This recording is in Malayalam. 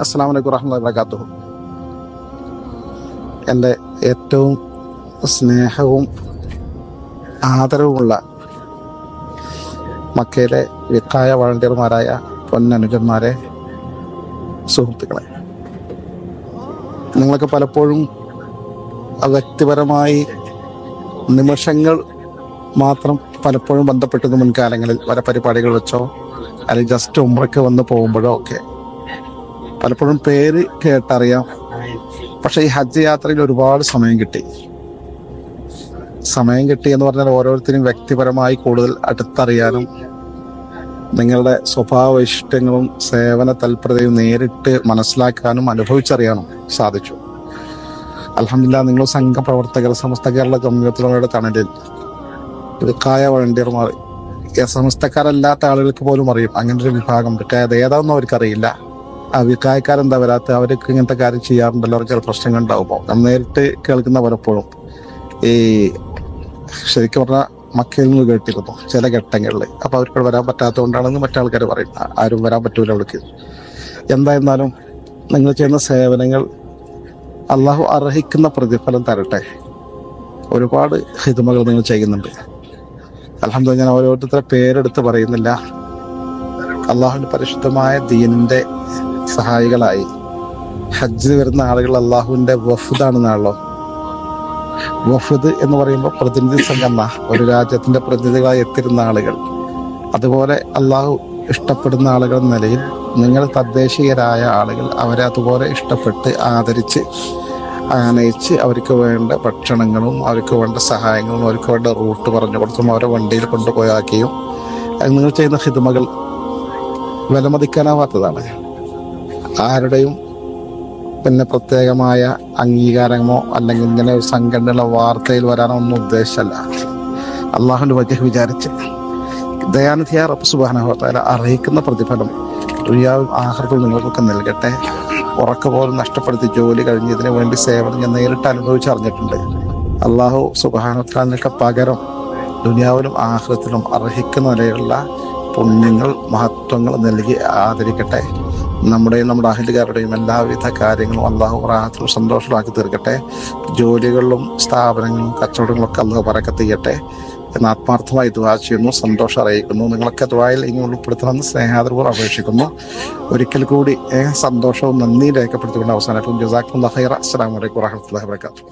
അസ്സലാമു അലൈക്കും വറഹ്മത്തുള്ളാഹി വബറകാതുഹു. എൻ്റെ ഏറ്റവും സ്നേഹവും ആദരവുമുള്ള മക്കയിലെ വിഖായ വളണ്ടിയർമാരായ പൊന്നനുജന്മാരെ, സുഹൃത്തുക്കളെ, നിങ്ങൾക്ക് പലപ്പോഴും വ്യക്തിപരമായി നിമിഷങ്ങൾ മാത്രം പലപ്പോഴും ബന്ധപ്പെട്ടത് മുൻകാലങ്ങളിൽ പല പരിപാടികൾ വെച്ചോ അല്ലെങ്കിൽ ജസ്റ്റ് ഉംറയ്ക്ക് വന്ന് പോകുമ്പോഴോ ഒക്കെ പലപ്പോഴും പേര് കേട്ടറിയാം. പക്ഷെ ഈ ഹജ്ജ് യാത്രയിൽ ഒരുപാട് സമയം കിട്ടി എന്ന് പറഞ്ഞാൽ ഓരോരുത്തരും വ്യക്തിപരമായി കൂടുതൽ അടുത്തറിയാനും നിങ്ങളുടെ സ്വഭാവ വൈശിഷ്ട്യങ്ങളും സേവന തൽപരതയും നേരിട്ട് മനസ്സിലാക്കാനും അനുഭവിച്ചറിയാനും സാധിച്ചു. അൽഹംദുലില്ലാഹ്, നിങ്ങൾ സംഘപ്രവർത്തകർ സമസ്ത കേരള ജംഇയ്യത്തുൽ തണലിൽ വിഖായ വളണ്ടിയർമാർ, സമസ്തക്കാരല്ലാത്ത ആളുകൾക്ക് പോലും അറിയും അങ്ങനെ ഒരു വിഭാഗം. അത് ഏതാണെന്നും അവർക്കറിയില്ല. ആ വിഖായക്കാരെന്താ വരാത്ത, അവർക്ക് ഇങ്ങനത്തെ കാര്യം ചെയ്യാറുണ്ടല്ലോ, അവർക്ക് ചില പ്രശ്നങ്ങൾ ഉണ്ടാവുമ്പോൾ നമ്മൾ നേരിട്ട് കേൾക്കുന്ന പലപ്പോഴും ഈ ശരിക്കും പറഞ്ഞാൽ മക്കയിൽ നിന്ന് കേട്ടിരുന്നു ചില ഘട്ടങ്ങളിൽ. അപ്പൊ അവർക്ക് വരാൻ പറ്റാത്തതുകൊണ്ടാണെന്ന് മറ്റാൾക്കാർ പറയും, ആരും വരാൻ പറ്റൂല അവൾക്ക്. എന്തായിരുന്നാലും നിങ്ങൾ ചെയ്യുന്ന സേവനങ്ങൾ അള്ളാഹു അർഹിക്കുന്ന പ്രതിഫലം തരട്ടെ. ഒരുപാട് ഹിദ്മകൾ നിങ്ങൾ ചെയ്യുന്നുണ്ട്. അൽഹംദുലില്ലാഹ്, ഞാൻ ഓരോരുത്തരുടെ പേരെടുത്ത് പറയുന്നില്ല. അള്ളാഹുവിന്റെ പരിശുദ്ധമായ ദീനിന്റെ സഹായികളായി ഹജ്ജിന് വരുന്ന ആളുകൾ അള്ളാഹുവിന്റെ വഫ്ദാണെന്നാണല്ലോ. വഫ്ദ് എന്ന് പറയുമ്പോൾ പ്രതിനിധി സംഘം, ഒരു രാജ്യത്തിന്റെ പ്രതിനിധികളായി എത്തിരുന്ന ആളുകൾ. അതുപോലെ അള്ളാഹു ഇഷ്ടപ്പെടുന്ന ആളുകൾ എന്ന നിലയിൽ നിങ്ങൾ തദ്ദേശീയരായ ആളുകൾ അവരെ അതുപോലെ ഇഷ്ടപ്പെട്ട് ആദരിച്ച് ആനയിച്ച് അവർക്ക് വേണ്ട ഭക്ഷണങ്ങളും അവർക്ക് വേണ്ട സഹായങ്ങളും അവർക്ക് വേണ്ട റൂട്ട് പറഞ്ഞു കൊടുത്തും അവരെ വണ്ടിയിൽ കൊണ്ടുപോയാക്കിയും നിങ്ങൾ ചെയ്യുന്ന ഹിദ്മകൾ വിലമതിക്കാനാവാത്തതാണ്. ആരുടെയും പിന്നെ പ്രത്യേകമായ അംഗീകാരമോ അല്ലെങ്കിൽ ഇങ്ങനെ ഒരു സംഘടനയുള്ള വാർത്തയിൽ വരാനോ ഒന്നും ഉദ്ദേശമല്ല. അള്ളാഹുവിന്റെ വജഹ് വിചാരിച്ച് ദയാനിധിയായ റബ്ബ് സുബ്ഹാനഹു വ തആല അർഹിക്കുന്ന പ്രതിഫലം ദുനിയാവും ആഖിറത്തും നിങ്ങൾക്കൊക്കെ നൽകട്ടെ. ഉറക്ക പോലും നഷ്ടപ്പെടുത്തി ജോലി കഴിഞ്ഞ് ഇതിനു വേണ്ടി സേവനം ഞാൻ നേരിട്ട് അനുഭവിച്ചറിഞ്ഞിട്ടുണ്ട്. അള്ളാഹു സുബ്ഹാനഹു വ തആലയ്ക്ക് പകരം ദുനിയാവിലും ആഖിറത്തിലും അർഹിക്കുന്ന നിലയിലുള്ള പുണ്യങ്ങൾ മഹത്വങ്ങൾ നൽകി ആദരിക്കട്ടെ. നമ്മുടെയും നമ്മുടെ അഹലുകാരുടെയും എല്ലാവിധ കാര്യങ്ങളും അള്ളാഹു റാഹത്തിലും സന്തോഷമാക്കി തീർക്കട്ടെ. ജോലികളിലും സ്ഥാപനങ്ങളും കച്ചവടങ്ങളൊക്കെ അള്ളാഹു ബറക്കത്ത് ചെയ്യട്ടെ എന്ന് ആത്മാർത്ഥമായി ദുആ ചെയ്യുന്നു, സന്തോഷം അറിയിക്കുന്നു. നിങ്ങളൊക്കെ ദുആയിൽ ഇനി ഉൾപ്പെടുത്തണമെന്ന് സ്നേഹാദരപൂർവ്വം അപേക്ഷിക്കുന്നു. ഒരിക്കൽ കൂടി സന്തോഷവും നന്ദിയും രേഖപ്പെടുത്തിക്കൊണ്ട് അവസാനമായിട്ടും ജസാക്കുമുല്ലാഹു ഖൈറ. അസ്സലാമു അലൈക്കും വറഹ്മത്തുള്ളാഹി വബറകാതുഹു.